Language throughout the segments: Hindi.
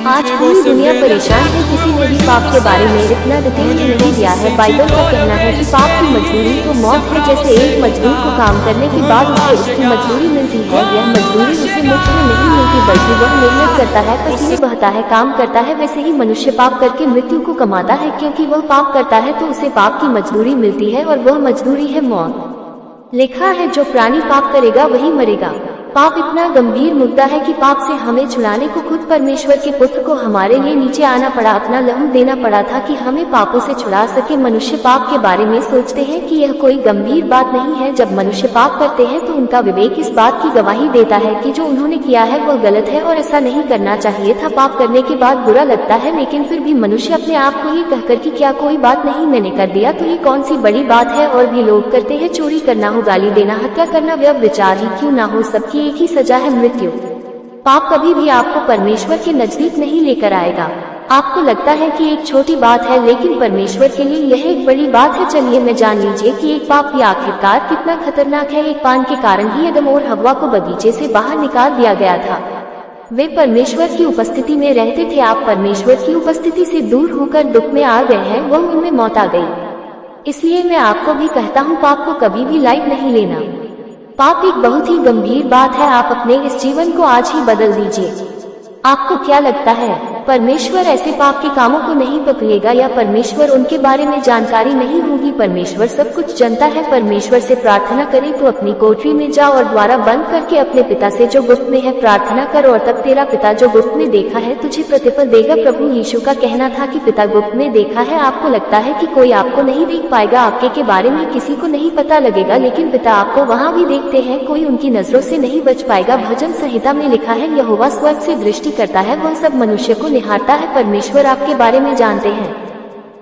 आज पूरी दुनिया परेशान है। किसी ने भी पाप के बारे में इतना डिटेल नहीं दिया है। बाइबल का कहना है कि पाप की मजदूरी तो मौत है। जैसे एक मजदूर को काम करने के बाद उसे उसकी मजदूरी मिलती है, यह मजदूरी उसे मुफ्त में नहीं मिलती बल्कि वह मेहनत करता है, पसीने बहाता है, काम करता है। वैसे ही मनुष्य पाप करके मृत्यु को कमाता है। क्योंकि वह पाप करता है तो उसे पाप की मजदूरी मिलती है और वह मजदूरी है मौत। लिखा है जो प्राणी पाप करेगा वही मरेगा। पाप इतना गंभीर मुद्दा है कि पाप से हमें छुड़ाने को खुद परमेश्वर के पुत्र को हमारे लिए नीचे आना पड़ा, अपना लहू देना पड़ा था कि हमें पापों से छुड़ा सके। मनुष्य पाप के बारे में सोचते हैं कि यह कोई गंभीर बात नहीं है। जब मनुष्य पाप करते हैं तो उनका विवेक इस बात की गवाही देता है कि जो उन्होंने किया है वह गलत है और ऐसा नहीं करना चाहिए था। पाप करने के बाद बुरा लगता है, लेकिन फिर भी मनुष्य अपने आप को ये कहकर कि क्या कोई बात नहीं, मैंने कर दिया तो ये कौन सी बड़ी बात है। और भी लोग करते हैं, चोरी करना हो, गाली देना, हत्या करना, व्यभिचार ही क्यों ना हो, सबकी एक ही सजा है, मृत्यु। पाप कभी भी आपको परमेश्वर के नजदीक नहीं लेकर आएगा। आपको लगता है कि एक छोटी बात है, लेकिन परमेश्वर के लिए यह एक बड़ी बात है। चलिए मैं जान लीजिए कि एक पाप भी आखिरकार कितना खतरनाक है। एक पान के कारण ही आदम और हव्वा को बगीचे से बाहर निकाल दिया गया था। वे परमेश्वर की उपस्थिति में रहते थे। आप परमेश्वर की उपस्थिति से दूर होकर दुख में आ गए हैं, वह उनमें मौत आ गई। इसलिए मैं आपको भी कहता हूँ, पाप को कभी भी लाइट नहीं लेना। पाप एक बहुत ही गंभीर बात है। आप अपने इस जीवन को आज ही बदल दीजिए। आपको क्या लगता है परमेश्वर ऐसे पाप के कामों को नहीं पकड़ेगा, या परमेश्वर उनके बारे में जानकारी नहीं होगी? परमेश्वर सब कुछ जानता है। परमेश्वर से प्रार्थना करे तो अपनी कोठरी में जाओ और द्वारा बंद करके अपने पिता से जो गुप्त में है प्रार्थना करो, और तब तेरा पिता जो गुप्त में देखा है तुझे प्रतिफल देगा। प्रभु यीशु का कहना था कि पिता गुप्त में देखा है। आपको लगता है कि कोई आपको नहीं देख पाएगा, आपके के बारे में किसी को नहीं पता लगेगा, लेकिन पिता आपको वहाँ भी देखते हैं। कोई उनकी नजरों से नहीं बच पाएगा। भजन संहिता में लिखा है, यहोवा स्वर्ग से दृष्टि करता है, वह सब मनुष्य को निहारता है। परमेश्वर आपके बारे में जानते हैं।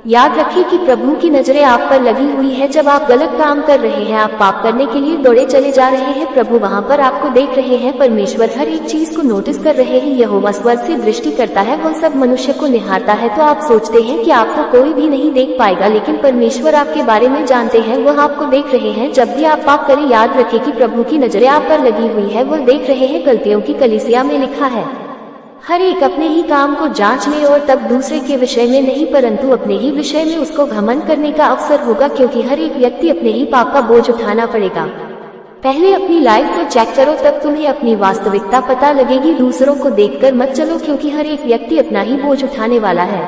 याद रखिए कि प्रभु की नजरें आप पर लगी हुई है। जब आप गलत काम कर रहे हैं, आप पाप करने के लिए दौड़े चले जा रहे हैं, प्रभु वहां पर आपको देख रहे हैं। परमेश्वर हर एक चीज को नोटिस कर रहे हैं। यहोवा स्वर्ग से दृष्टि करता है, वह सब मनुष्य को निहारता है। तो आप सोचते हैं कि आपको कोई भी नहीं देख पाएगा, लेकिन परमेश्वर आपके बारे में जानते हैं, वह आपको देख रहे हैं। जब भी आप पाप करें, याद रखें कि प्रभु की नजरें आप पर लगी हुई है, वह देख रहे हैं। गलतियों की कलीसिया में लिखा है, हर एक अपने ही काम को जांच ले और तब दूसरे के विषय में नहीं, परंतु अपने ही विषय में उसको घमंड करने का अवसर होगा। क्योंकि हर एक व्यक्ति अपने ही पाप का बोझ उठाना पड़ेगा। पहले अपनी लाइफ को चेक करो, तब तुम्हें अपनी वास्तविकता पता लगेगी। दूसरों को देखकर मत चलो, क्योंकि हर एक व्यक्ति अपना ही बोझ उठाने वाला है।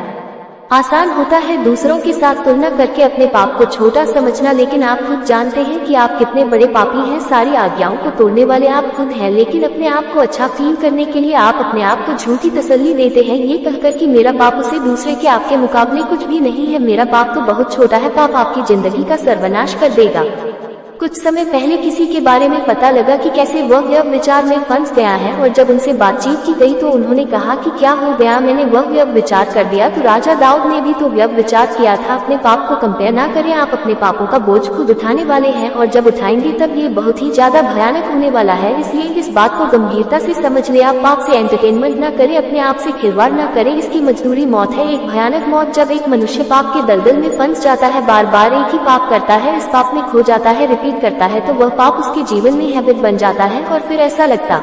आसान होता है दूसरों के साथ तुलना करके अपने पाप को छोटा समझना, लेकिन आप खुद जानते हैं कि आप कितने बड़े पापी हैं। सारी आज्ञाओं को तोड़ने वाले आप खुद हैं, लेकिन अपने आप को अच्छा फील करने के लिए आप अपने आप को झूठी तसल्ली देते हैं, ये कहकर कि मेरा पाप उसे दूसरे के आपके मुकाबले कुछ भी नहीं है, मेरा पाप तो बहुत छोटा है। पाप आपकी जिंदगी का सर्वनाश कर देगा। कुछ समय पहले किसी के बारे में पता लगा कि कैसे वह व्यभिचार में फंस गया है, और जब उनसे बातचीत की गई तो उन्होंने कहा कि क्या हो गया, मैंने वह व्यभिचार कर दिया। तो राजा दाऊद ने भी तो व्यभिचार किया था। अपने पाप को कंपेयर ना करें। आप अपने पापों का बोझ खुद उठाने वाले हैं, और जब उठाएंगे तब ये बहुत ही ज्यादा भयानक होने वाला है। इसलिए इस बात को गंभीरता से समझ ले। आप पाप से एंटरटेनमेंट न करें, अपने आप से खिलवाड़ न करें। इसकी मजदूरी मौत है, एक भयानक मौत। जब एक मनुष्य पाप के दलदल में फंस जाता है, बार बार एक ही पाप करता है, इस पाप में खो जाता है, रिपीट करता है, तो वह पाप उसके जीवन में हैबिट बन जाता है, और फिर ऐसा लगता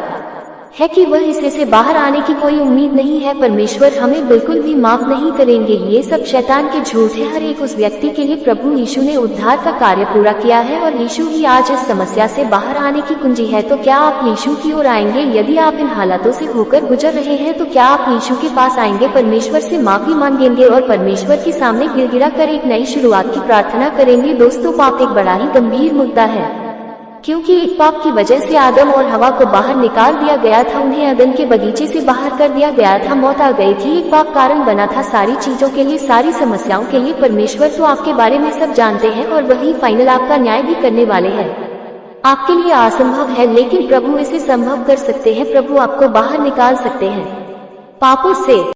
है कि वह इसे से बाहर आने की कोई उम्मीद नहीं है। परमेश्वर हमें बिल्कुल भी माफ नहीं करेंगे। ये सब शैतान के झूठ है। हर एक उस व्यक्ति के लिए प्रभु यीशु ने उद्धार का कार्य पूरा किया है, और यीशु ही आज इस समस्या से बाहर आने की कुंजी है। तो क्या आप यीशु की ओर आएंगे? यदि आप इन हालातों से होकर गुजर रहे हैं तो क्या आप यीशु के पास आएंगे, परमेश्वर से माफी मांगेंगे और परमेश्वर के सामने गिड़गिड़ा कर एक नई शुरुआत की प्रार्थना करेंगे? दोस्तों, पाप एक बड़ा ही गंभीर मुद्दा है, क्योंकि एक पाप की वजह से आदम और हवा को बाहर निकाल दिया गया था। उन्हें अदन के बगीचे से बाहर कर दिया गया था। मौत आ गई थी। एक पाप कारण बना था सारी चीजों के लिए, सारी समस्याओं के लिए। परमेश्वर तो आपके बारे में सब जानते हैं, और वही फाइनल आपका न्याय भी करने वाले हैं। आपके लिए असंभव है, लेकिन प्रभु इसे संभव कर सकते हैं। प्रभु आपको बाहर निकाल सकते हैं पापों से।